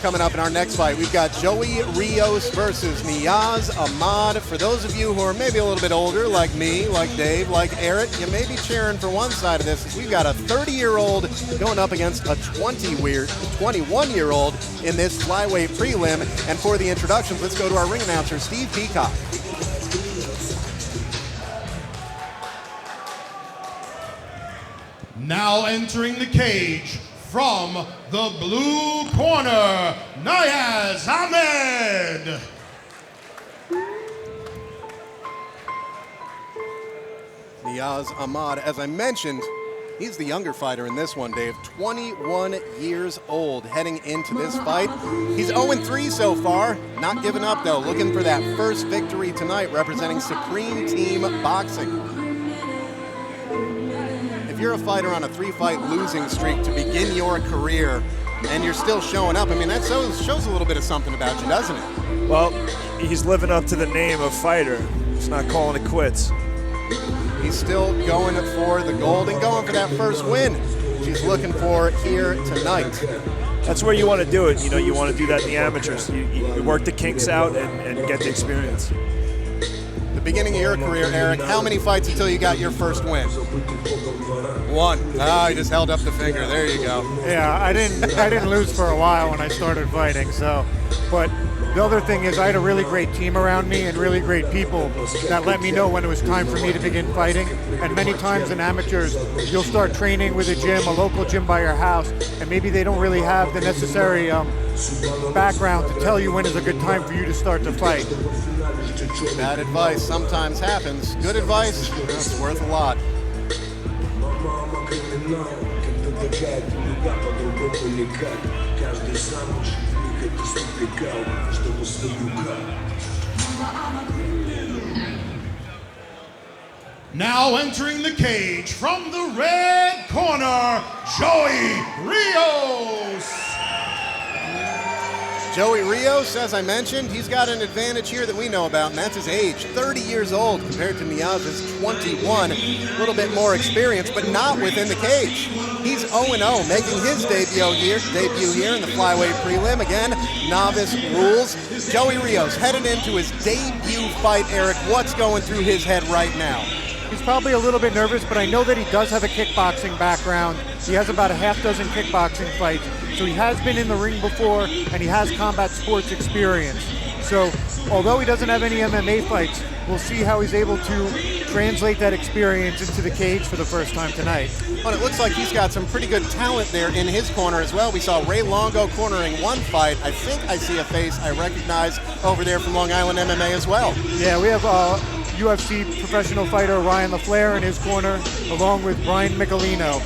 Coming up in our next fight, we've got Joey Rios versus Niyaz Ahmed. For those of you who are maybe a little bit older, like me, like Dave, like Eric, you may be cheering for one side of this. We've got a 30-year-old going up against a 21-year-old in this flyweight prelim. And for the introductions, let's go to our ring announcer, Steve Peacock. Now entering the cage from the blue corner, Niyaz Ahmed. Niyaz Ahmed, as I mentioned, he's the younger fighter in this one, Dave. 21 years old heading into this fight. He's 0-3 so far. Not giving up, though. Looking for that first victory tonight, representing Supreme Team Boxing. If you're a fighter on a 3-fight losing streak to begin your career and you're still showing up, I mean, that shows a little bit of something about you, doesn't it? Well, he's living up to the name of fighter. He's not calling it quits. He's still going for the gold and going for that first win she's looking for here tonight. That's where you want to do it. You know, you want to do that in the amateurs. You work the kinks out and get the experience. The beginning of your career, Eric, how many fights until you got your first win? One. I just held up the finger. There you go. Yeah, I didn't lose for a while when I started fighting. So, but the other thing is I had a really great team around me and really great people that let me know when it was time for me to begin fighting. And many times in amateurs, you'll start training with a gym, a local gym by your house, and maybe they don't really have the necessary background to tell you when is a good time for you to start to fight. Bad advice sometimes happens. Good advice, it's worth a lot. Now entering the cage from the red corner, Joey Rios. Joey Rios, as I mentioned, he's got an advantage here that we know about, and that's his age. 30 years old compared to Niyaz's 21. A little bit more experience, but not within the cage. He's 0-0, making his debut here in the flyweight prelim. Again, novice rules. Joey Rios headed into his debut fight. Eric, what's going through his head right now? He's probably a little bit nervous, but I know that he does have a kickboxing background. He has about a half dozen kickboxing fights. So he has been in the ring before, and he has combat sports experience. So although he doesn't have any MMA fights, we'll see how he's able to translate that experience into the cage for the first time tonight. Well, it looks like he's got some pretty good talent there in his corner as well. We saw Ray Longo cornering one fight. I think I see a face I recognize over there from Long Island MMA as well. Yeah, we have UFC professional fighter Ryan LaFleur in his corner, along with Brian Michelino.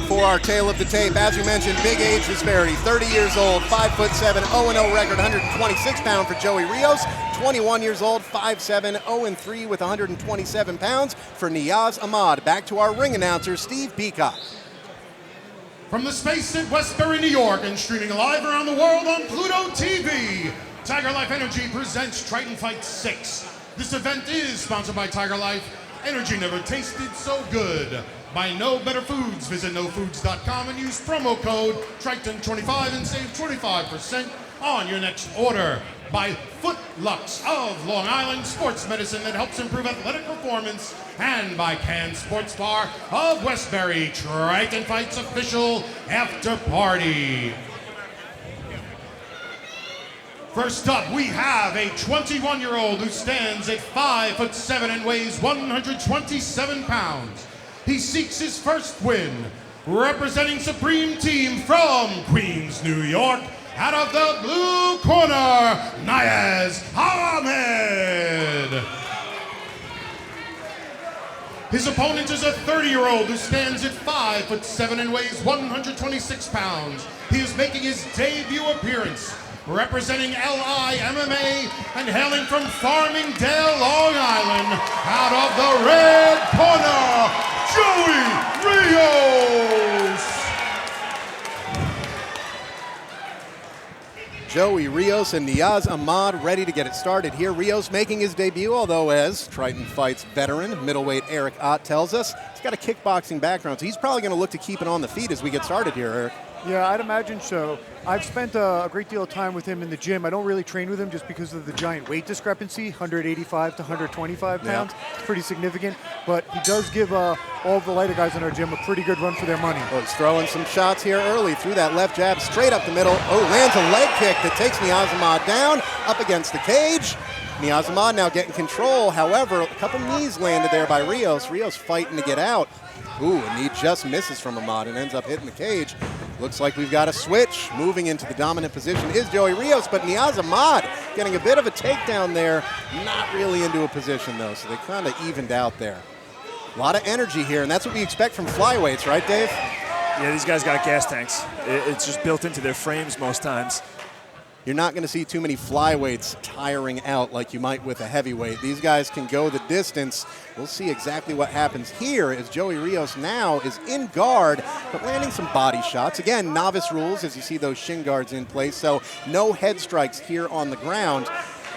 For our tale of the tape, as we mentioned, big age disparity, 30 years old, 5'7", 0-0 record, 126 pound for Joey Rios, 21 years old, 5'7", 0-3 with 127 pounds for Niyaz Ahmed. Back to our ring announcer, Steve Peacock. From the space at Westbury, New York, and streaming live around the world on Pluto TV, Tiger Life Energy presents Triton Fights 6. This event is sponsored by Tiger Life. Energy never tasted so good. Buy No Better Foods. Visit nofoods.com and use promo code Triton25 and save 25% on your next order. By Footlux of Long Island, sports medicine that helps improve athletic performance. And by Cannes Sports Bar of Westbury, Triton Fights official after party. First up, we have a 21-year-old who stands at 5'7" and weighs 127 pounds. He seeks his first win, representing Supreme Team from Queens, New York, out of the blue corner, Niyaz Ahmed. His opponent is a 30-year-old who stands at 5'7" and weighs 126 pounds. He is making his debut appearance, representing LI MMA and hailing from Farmingdale, Long Island, out of the red corner, Joey Rios. Joey Rios and Niyaz Ahmed ready to get it started here. Rios making his debut, although as Triton Fights veteran, middleweight Eric Ott tells us, he's got a kickboxing background, so he's probably going to look to keep it on the feet as we get started here, Eric. Yeah, I'd imagine so. I've spent a great deal of time with him in the gym. I don't really train with him just because of the giant weight discrepancy, 185 to 125 pounds. Yeah. It's pretty significant, but he does give all the lighter guys in our gym a pretty good run for their money. Well, he's throwing some shots here early through that left jab, straight up the middle. Oh, lands a leg kick that takes Niyaz down, up against the cage. Niyaz now getting control. However, a couple knees landed there by Rios. Rios fighting to get out. Ooh, a knee just misses from Ahmed and ends up hitting the cage. Looks like we've got a switch. Moving into the dominant position is Joey Rios, but Niyaz getting a bit of a takedown there. Not really into a position, though, so they kind of evened out there. A lot of energy here, and that's what we expect from flyweights, right, Dave? Yeah, these guys got gas tanks. It's just built into their frames most times. You're not going to see too many flyweights tiring out like you might with a heavyweight. These guys can go the distance. We'll see exactly what happens here as Joey Rios now is in guard, but landing some body shots. Again, novice rules as you see those shin guards in place, so no head strikes here on the ground.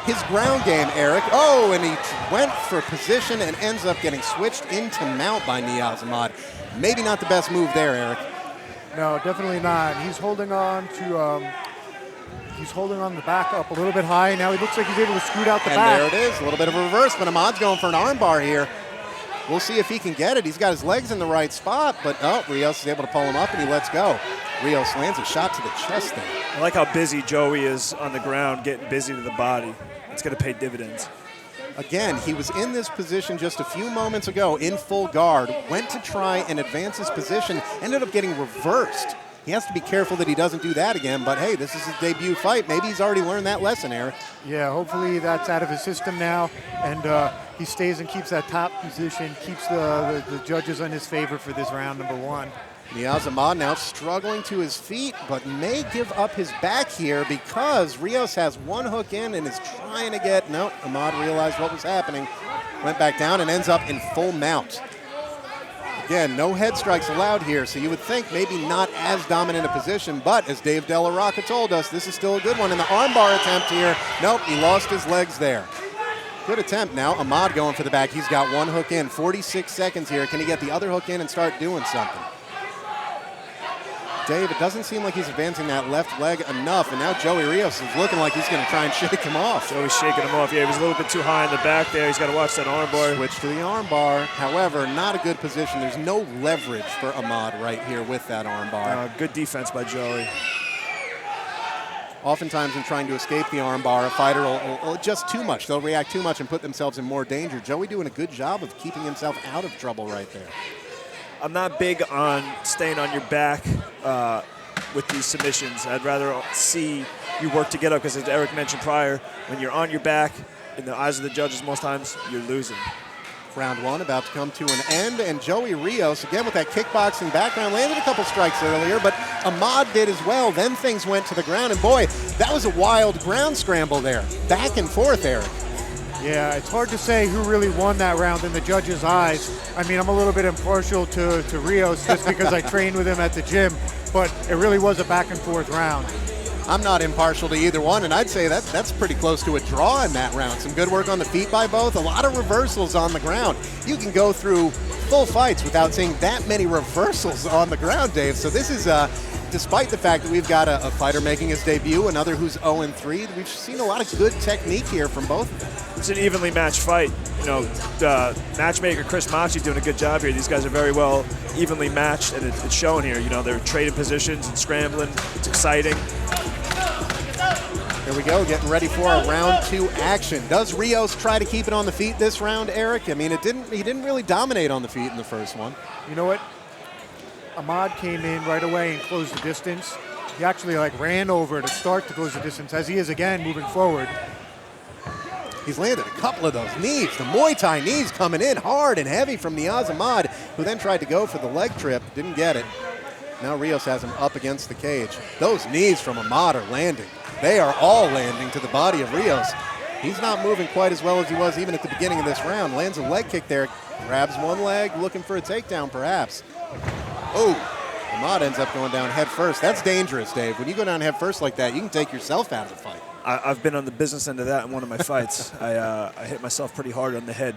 His ground game, Eric. Oh, and he went for position and ends up getting switched into mount by Niyaz. Maybe not the best move there, Eric. No, definitely not. He's holding on to... He's holding on the back up a little bit high. Now he looks like he's able to scoot out the back. And there it is, a little bit of a reverse, but Ahmad's going for an armbar here. We'll see if he can get it. He's got his legs in the right spot, but Rios is able to pull him up and he lets go. Rios lands a shot to the chest there. I like how busy Joey is on the ground, getting busy to the body. It's going to pay dividends. Again, he was in this position just a few moments ago in full guard, went to try and advance his position, ended up getting reversed. He has to be careful that he doesn't do that again, but hey, this is his debut fight. Maybe he's already learned that lesson, Eric. Yeah, hopefully that's out of his system now, and he stays and keeps that top position, keeps the judges on his favor for this round number one. Niyaz now struggling to his feet, but may give up his back here because Rios has one hook in and is trying to get, no, Ahmed realized what was happening, went back down and ends up in full mount. Again, no head strikes allowed here, so you would think maybe not as dominant a position, but as Dave Della Rocca told us, this is still a good one. In the armbar attempt here, nope, he lost his legs there. Good attempt now. Ahmed going for the back. He's got one hook in, 46 seconds here. Can he get the other hook in and start doing something? Dave, it doesn't seem like he's advancing that left leg enough, and now Joey Rios is looking like he's going to try and shake him off. Joey's shaking him off. Yeah, he was a little bit too high in the back there. He's got to watch that armbar. Switch to the armbar. However, not a good position. There's no leverage for Ahmed right here with that armbar. Good defense by Joey. Oftentimes in trying to escape the armbar, a fighter will adjust too much. They'll react too much and put themselves in more danger. Joey doing a good job of keeping himself out of trouble right there. I'm not big on staying on your back with these submissions. I'd rather see you work to get up because, as Eric mentioned prior, when you're on your back, in the eyes of the judges, most times you're losing. Round one about to come to an end, and Joey Rios, again with that kickboxing background, landed a couple strikes earlier, but Ahmed did as well. Then things went to the ground, and boy, that was a wild ground scramble there. Back and forth, Eric. Yeah, it's hard to say who really won that round in the judges' eyes. I mean, I'm a little bit impartial to Rios just because I trained with him at the gym, but it really was a back and forth round. I'm not impartial to either one, and I'd say that's pretty close to a draw in that round. Some good work on the feet by both, a lot of reversals on the ground. You can go through full fights without seeing that many reversals on the ground, Dave. So this is, despite the fact that we've got a fighter making his debut, another who's 0-3, we've seen a lot of good technique here from both of them. It's an evenly matched fight. You know, the matchmaker Chris Machi doing a good job here. These guys are very well evenly matched, and it's shown here. You know, they're trading positions and scrambling. It's exciting. Here we go, getting ready for a round two action. Does Rios try to keep it on the feet this round, Eric? I mean, he didn't really dominate on the feet in the first one. You know what? Ahmed came in right away and closed the distance. He actually ran over to start to close the distance, as he is again moving forward. He's landed a couple of those knees. The Muay Thai knees coming in hard and heavy from Niyaz, who then tried to go for the leg trip, didn't get it. Now Rios has him up against the cage. Those knees from Ahmed are landing. They are all landing to the body of Rios. He's not moving quite as well as he was even at the beginning of this round. Lands a leg kick there, grabs one leg, looking for a takedown perhaps. Oh, Ahmed ends up going down head first. That's dangerous, Dave. When you go down head first like that, you can take yourself out of the fight. I've been on the business end of that in one of my fights. I hit myself pretty hard on the head.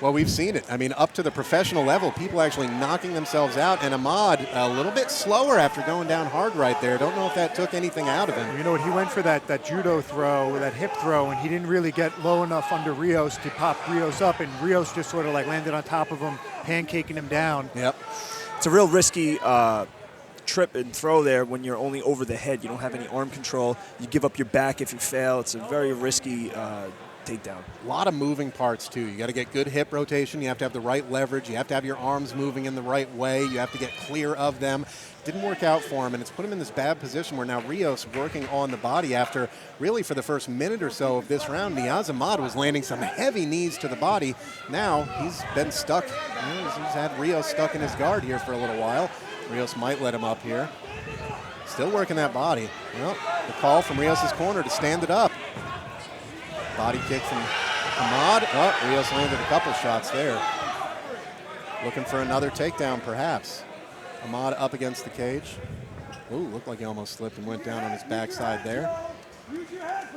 Well, we've seen it. I mean, up to the professional level, people actually knocking themselves out. And Ahmed a little bit slower after going down hard right there. Don't know if that took anything out of him. You know what? He went for that judo throw, that hip throw, and he didn't really get low enough under Rios to pop Rios up. And Rios just sort of like landed on top of him, pancaking him down. Yep. It's a real risky trip and throw there when you're only over the head. You don't have any arm control. You give up your back if you fail. It's a very risky takedown. A lot of moving parts, too. You got to get good hip rotation. You have to have the right leverage. You have to have your arms moving in the right way. You have to get clear of them. Didn't work out for him, and it's put him in this bad position where now Rios working on the body after really for the first minute or so of this round, Niyaz Ahmed was landing some heavy knees to the body. Now he's been stuck. He's had Rios stuck in his guard here for a little while. Rios might let him up here. Still working that body. Well, the call from Rios' corner to stand it up. Body kick from Ahmed. Oh, Rios landed a couple shots there. Looking for another takedown, perhaps. Ahmed up against the cage. Ooh, looked like he almost slipped and went down on his backside there.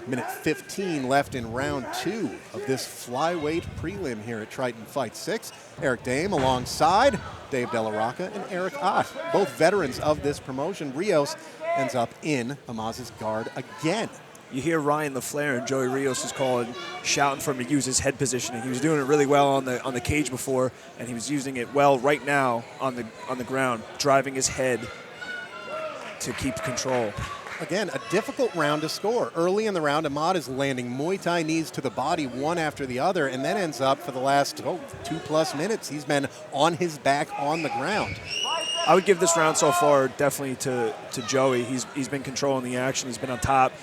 Minute 15 left in round 2 of this flyweight prelim here at Triton Fights 6. Eric Dame alongside Dave Della Rocca and Eric Ott, both veterans of this promotion. Rios ends up in Ahmed's guard again. You hear Ryan LaFleur and Joey Rios is calling, shouting for him to use his head positioning. He was doing it really well on the cage before, and he was using it well right now on the ground, driving his head to keep control. Again, a difficult round to score. Early in the round, Ahmed is landing Muay Thai knees to the body one after the other, and then ends up for the last 2+ minutes, he's been on his back on the ground. I would give this round so far definitely to Joey. He's been controlling the action. He's been on top.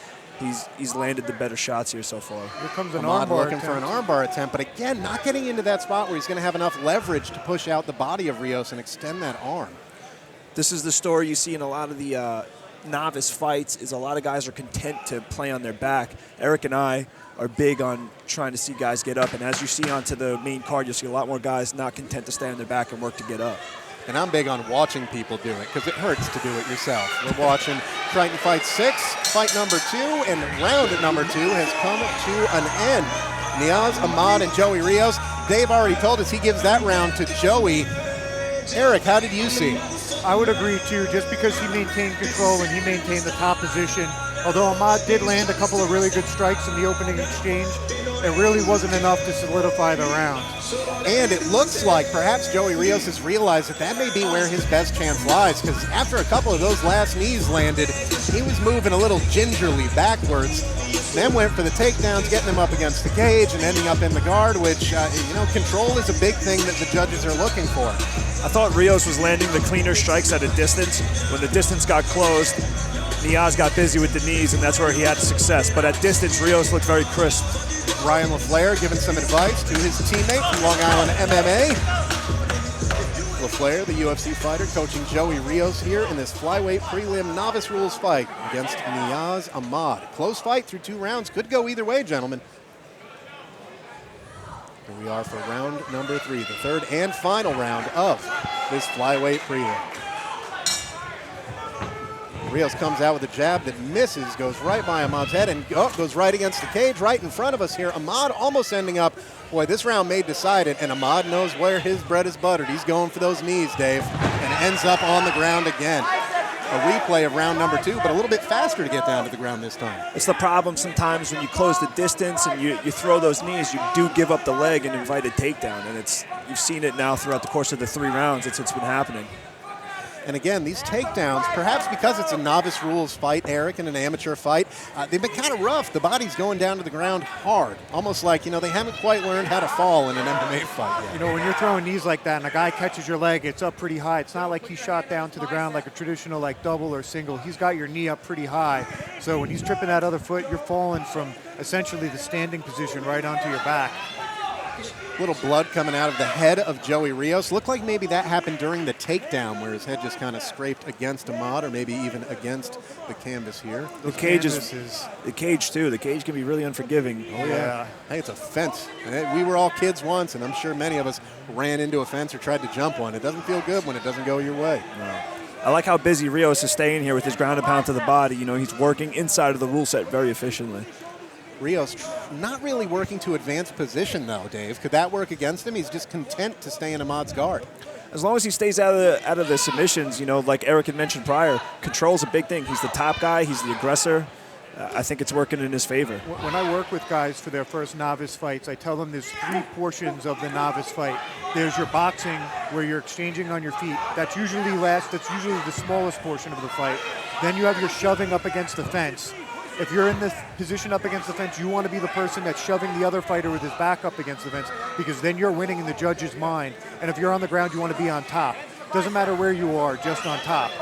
He's landed the better shots here so far. Here comes an Ahmed armbar looking for an armbar attempt, but again, not getting into that spot where he's going to have enough leverage to push out the body of Rios and extend that arm. This is the story you see in a lot of the novice fights, is a lot of guys are content to play on their back. Eric and I are big on trying to see guys get up, and as you see onto the main card, you'll see a lot more guys not content to stay on their back and work to get up. And I'm big on watching people do it because it hurts to do it yourself. We're watching Triton Fights 6, fight number 2, and round number 2 has come to an end. Niyaz, Ahmed, and Joey Rios. Dave already told us he gives that round to Joey. Eric, how did you see it? I would agree, too, just because he maintained control and he maintained the top position. Although Ahmed did land a couple of really good strikes in the opening exchange, it really wasn't enough to solidify the round. And it looks like perhaps Joey Rios has realized that may be where his best chance lies, because after a couple of those last knees landed, he was moving a little gingerly backwards, then went for the takedowns, getting him up against the cage and ending up in the guard, which, control is a big thing that the judges are looking for. I thought Rios was landing the cleaner strikes at a distance. When the distance got closed, Niyaz got busy with the knees, and that's where he had success. But at distance, Rios looked very crisp. Ryan LaFleur giving some advice to his teammate from Long Island MMA. LaFleur, the UFC fighter, coaching Joey Rios here in this flyweight prelim novice rules fight against Niyaz Ahmed. Close fight through 2 rounds. Could go either way, gentlemen. Here we are for round number 3, the third and final round of this flyweight prelim. Rios comes out with a jab that misses, goes right by Ahmed's head, and goes right against the cage right in front of us here. Ahmed almost ending up, boy, this round may decide it, and Ahmed knows where his bread is buttered. He's going for those knees, Dave, and ends up on the ground again. A replay of round number 2, but a little bit faster to get down to the ground this time. It's the problem sometimes when you close the distance and you throw those knees, you do give up the leg and invite a takedown, and you've seen it now throughout the course of the 3 rounds. It's been happening. And again, these takedowns, perhaps because it's a novice rules fight, Eric, and an amateur fight, they've been kind of rough. The body's going down to the ground hard, almost like, they haven't quite learned how to fall in an MMA fight yet. When you're throwing knees like that and a guy catches your leg, it's up pretty high. It's not like he shot down to the ground like a traditional double or single. He's got your knee up pretty high. So when he's tripping that other foot, you're falling from essentially the standing position right onto your back. Little blood coming out of the head of Joey Rios. Looked like maybe that happened during the takedown where his head just kind of scraped against Ahmed, or maybe even against the canvas here. The cage is the cage too. The cage can be really unforgiving. Oh yeah. Hey, it's a fence. We were all kids once, and I'm sure many of us ran into a fence or tried to jump one. It doesn't feel good when it doesn't go your way. No. I like how busy Rios is staying here with his ground and pound to the body. He's working inside of the rule set very efficiently. Rios not really working to advance position, though, Dave. Could that work against him? He's just content to stay in Ahmad's guard. As long as he stays out of the submissions, you know, like Eric had mentioned prior, control's a big thing. He's the top guy. He's the aggressor. I think it's working in his favor. When I work with guys for their first novice fights, I tell them there's 3 portions of the novice fight. There's your boxing, where you're exchanging on your feet. That's usually the smallest portion of the fight. Then you have your shoving up against the fence. If you're in this position up against the fence, you want to be the person that's shoving the other fighter with his back up against the fence, because then you're winning in the judge's mind. And if you're on the ground, you want to be on top. Doesn't matter where you are, just on top.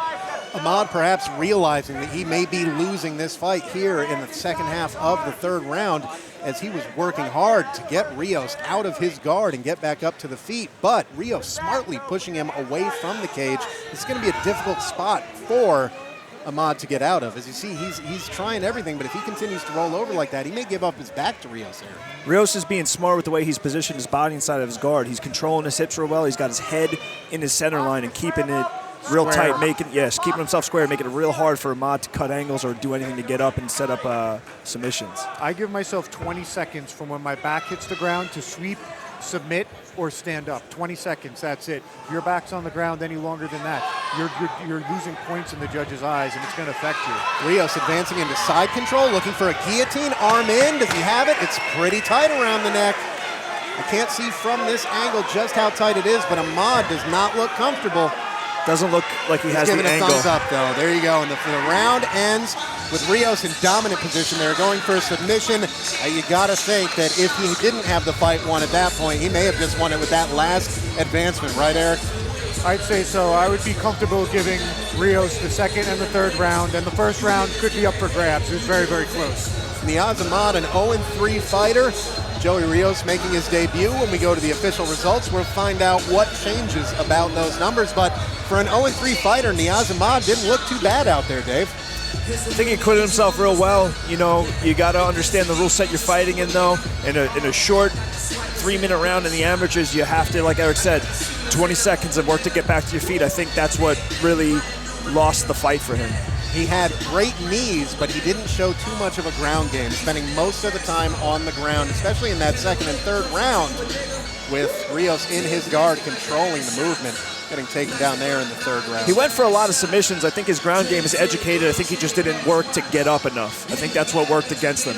Ahmed perhaps realizing that he may be losing this fight here in the second half of the third round, as he was working hard to get Rios out of his guard and get back up to the feet. But Rios smartly pushing him away from the cage. This is going to be a difficult spot for Ahmed to get out of. As you see, he's trying everything, but if he continues to roll over like that, he may give up his back to Rios here. Rios is being smart with the way he's positioned his body inside of his guard. He's controlling his hips real well. He's got his head in his center line and keeping it real Square. tight, keeping himself square, making it real hard for Ahmed to cut angles or do anything to get up and set up submissions. I give myself 20 seconds from when my back hits the ground to sweep, submit, or stand up. 20 seconds, that's it. If your back's on the ground any longer than that, you're losing points in the judge's eyes, and it's going to affect you. Rios advancing into side control, looking for a guillotine, arm in. Does he have it? It's pretty tight around the neck. I can't see from this angle just how tight it is, but Ahmed does not look comfortable. Doesn't look like he has the giving angle. a thumbs up, though. There you go. And the round ends with Rios in dominant position. They're going for a submission. You got to think that if he didn't have the fight won at that point, he may have just won it with that last advancement. Right, Eric? I'd say so. I would be comfortable giving Rios the second and the third round, and the first round could be up for grabs. It was very, very close. Niyaz Ahmed, an 0-3 fighter. Joey Rios making his debut. When we go to the official results, we'll find out what changes about those numbers. But for an 0-3 fighter, Niyaz Ahmed didn't look too bad out there, Dave. I think he acquitted himself real well. You know, you got to understand the rule set you're fighting in, though. In a short 3-minute round in the amateurs, you have to, like Eric said, 20 seconds of work to get back to your feet. I think that's what really lost the fight for him. He had great knees, but he didn't show too much of a ground game, spending most of the time on the ground, especially in that second and third round, with Rios in his guard controlling the movement, getting taken down there in the third round. He went for a lot of submissions. I think his ground game is educated. I think he just didn't work to get up enough. I think that's what worked against him.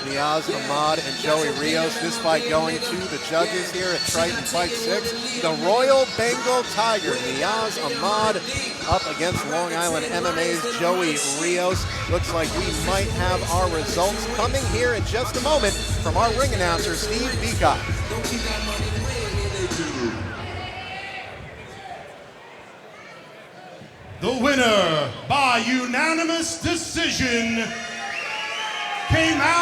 Niyaz Ahmed and Joey Rios, this fight going to the judges here at Triton Fights 6. The Royal Bengal Tiger, Niyaz Ahmed, up against Long Island MMA's Joey Rios. Looks like we might have our results coming here in just a moment from our ring announcer, Steve Beacock. The winner by unanimous decision came out